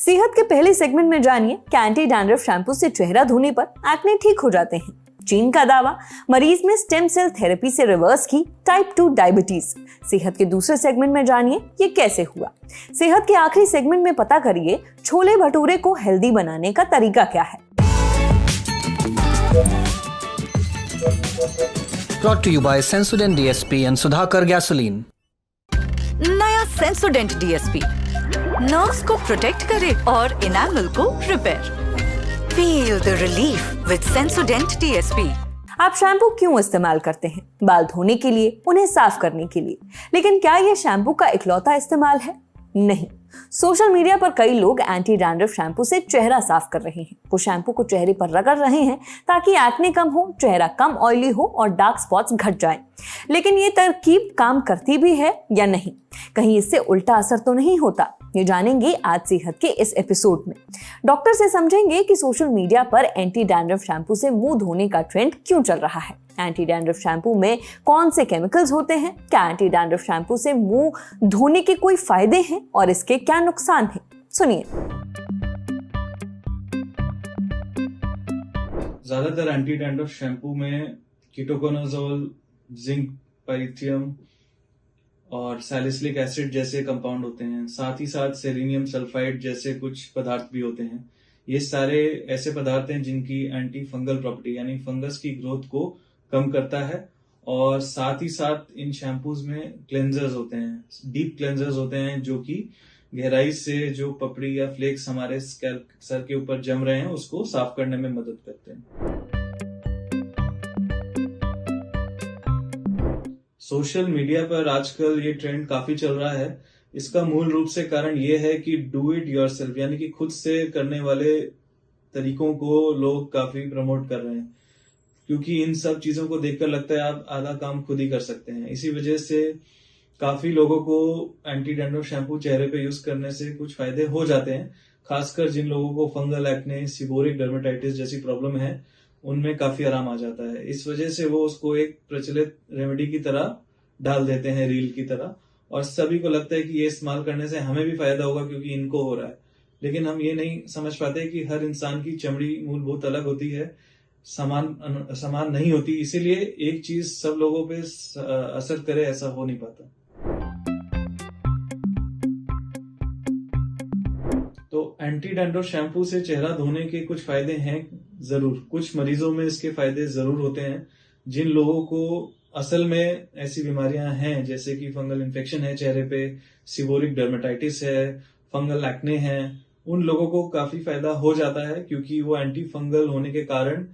सेहत के पहले सेगमेंट में जानिए कि एंटी डैंड्रफ शैम्पू से चेहरा धोने पर एक्ने ठीक हो जाते हैं। चीन का दावा, मरीज में स्टेम सेल थेरेपी से रिवर्स की टाइप 2 डायबिटीज। सेहत के दूसरे सेगमेंट में जानिए ये कैसे हुआ। सेहत के आखिरी सेगमेंट में पता करिए छोले भटूरे को हेल्दी बनाने का तरीका क्या है। Brought to you by Sensodyne DSP and Sudhakar Gasoline। नया सेंसोडेंट डीएसपी नर्व्स को प्रोटेक्ट करे और इनामल को repair. Feel the relief with सेंसोडेंट DSP. आप शैम्पू क्यों इस्तेमाल करते हैं? बाल धोने के लिए, उन्हें साफ करने के लिए। लेकिन क्या यह शैम्पू का इकलौता इस्तेमाल है? नहीं। सोशल मीडिया पर कई लोग एंटी डैंड्रफ शैम्पू से चेहरा साफ कर रहे हैं। वो शैम्पू को चेहरे पर रगड़ रहे हैं ताकि एक्ने कम हो, चेहरा कम ऑयली हो और डार्क स्पॉट्स घट जाएं। लेकिन ये तरकीब काम करती भी है या नहीं? कहीं इससे उल्टा असर तो नहीं होता? ये जानेंगे आज सेहत के इस एपिसोड में। डॉक्टर से समझेंगे कि सोशल मीडिया पर एंटी डैंड्रफ शैम्पू से मुंह धोने का ट्रेंड क्यों चल रहा है। एंटी डैंड्रफ शैम्पू में कौन से केमिकल्स होते हैं? क्या एंटी डैंड्रफ शैम्पू से मुंह धोने के कोई फायदे हैं और इसके क्या नुकसान हैं? सुनिए। ज्यादातर एंटी डैंड्रफ शैम्पू में कीटोकोनाजोल, जिंक, पाइथियम और सैलिसिलिक एसिड जैसे कंपाउंड होते हैं। साथ ही साथ सेलेनियम सल्फाइड जैसे कुछ पदार्थ भी होते हैं। ये सारे ऐसे पदार्थ हैं जिनकी एंटी फंगल प्रॉपर्टी यानी फंगस की ग्रोथ को कम करता है। और साथ ही साथ इन शैम्पूज में क्लेंजर्स होते हैं, डीप क्लेंजर्स होते हैं, जो कि गहराई से जो पपड़ी या फ्लेक्स हमारे सर के ऊपर जम रहे हैं उसको साफ करने में मदद करते हैं। सोशल मीडिया पर आजकल ये ट्रेंड काफी चल रहा है। इसका मूल रूप से कारण ये है कि डू इट योरसेल्फ यानी कि खुद से करने वाले तरीकों को लोग काफी प्रमोट कर रहे हैं, क्योंकि इन सब चीजों को देखकर लगता है आप आधा काम खुद ही कर सकते हैं। इसी वजह से काफी लोगों को एंटी डैंड्रफ शैम्पू चेहरे पे यूज करने से कुछ फायदे हो जाते हैं। खासकर जिन लोगों को फंगल एक्ने, सीबोरिक डर्मेटाइटिस जैसी प्रॉब्लम है, उनमें काफी आराम आ जाता है। इस वजह से वो उसको एक प्रचलित रेमेडी की तरह डाल देते हैं, रील की तरह, और सभी को लगता है कि ये इस्तेमाल करने से हमें भी फायदा होगा क्योंकि इनको हो रहा है। लेकिन हम ये नहीं समझ पाते कि हर इंसान की चमड़ी मूलभूत अलग होती है, समान नहीं होती। इसीलिए एक चीज सब लोगों पे असर करे ऐसा हो नहीं पाता। तो एंटी डैंड्रफ शैम्पू से चेहरा धोने के कुछ फायदे हैं जरूर। कुछ मरीजों में इसके फायदे जरूर होते हैं। जिन लोगों को असल में ऐसी बीमारियां हैं जैसे कि फंगल इन्फेक्शन है चेहरे पे, सीबोरिक डर्मेटाइटिस है, फंगल एक्ने है, उन लोगों को काफी फायदा हो जाता है, क्योंकि वो एंटी फंगल होने के कारण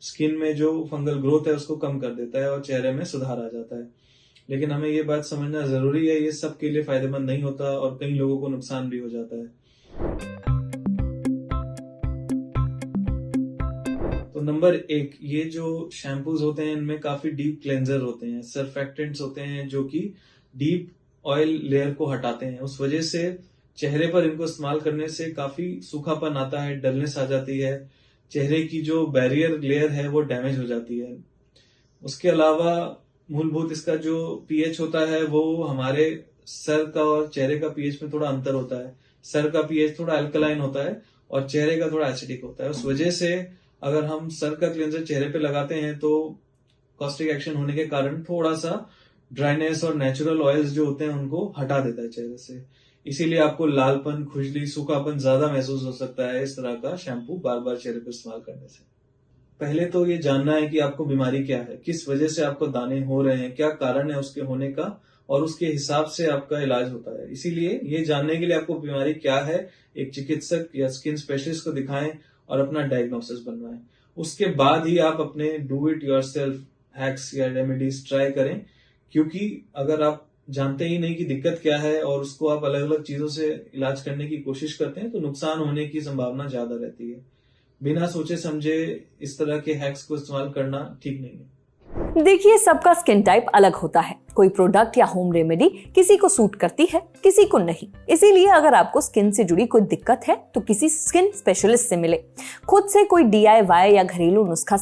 स्किन में जो फंगल ग्रोथ है उसको कम कर देता है और चेहरे में सुधार आ जाता है। लेकिन हमें ये बात समझना जरूरी है, ये सबके लिए फायदेमंद नहीं होता और कई लोगों को नुकसान भी हो जाता है। तो नंबर 1, ये जो शैम्पूज होते हैं इनमें काफी डीप क्लेंजर होते हैं, सर्फेक्टेंट्स होते हैं जो कि डीप ऑयल लेयर को हटाते हैं। उस वजह से चेहरे पर इनको इस्तेमाल करने से काफी सूखापन आता है, डलनेस आ जाती है, चेहरे की जो बैरियर लेयर है वो डैमेज हो जाती है। उसके अलावा मूलभूत इसका जो पीएच होता है वो हमारे सर का और चेहरे का पीएच में थोड़ा अंतर होता है। सर का पीएच थोड़ा अल्कलाइन होता है और चेहरे का थोड़ा एसिडिक होता है। उस वजह से अगर हम सर का क्लेंजर चेहरे पे लगाते हैं तो कॉस्टिक एक्शन होने के कारण थोड़ा सा ड्राइनेस और नेचुरल ऑयल्स जो होते हैं उनको हटा देता है चेहरे से। इसीलिए आपको लालपन, खुजली, सूखापन ज्यादा महसूस हो सकता है इस तरह का शैम्पू बार बार चेहरे पे इस्तेमाल करने से। पहले तो ये जानना है कि आपको बीमारी क्या है, किस वजह से आपको दाने हो रहे हैं, क्या कारण है उसके होने का, और उसके हिसाब से आपका इलाज होता है। इसीलिए ये जानने के लिए आपको बीमारी क्या है, एक चिकित्सक या स्किन स्पेशलिस्ट को दिखाएं और अपना डायग्नोसिस बनवाएं। उसके बाद ही आप अपने डू इट योरसेल्फ हैक्स या रेमेडीज ट्राई करें, क्योंकि अगर आप जानते ही नहीं कि दिक्कत क्या है और उसको आप अलग अलग चीजों से इलाज करने की कोशिश करते हैं तो नुकसान होने की संभावना ज्यादा रहती है। बिना सोचे समझे इस तरह के हैक्स को इस्तेमाल करना ठीक नहीं है। देखिए, सबका स्किन टाइप अलग होता है। कोई प्रोडक्ट या होम रेमेडी किसी को सूट करती है, किसी को नहीं। इसीलिए अगर आपको स्किन से जुड़ी कोई दिक्कत है तो किसी स्किन स्पेशलिस्ट से मिले। खुद से कोई DIY या घरेलू नुस्खा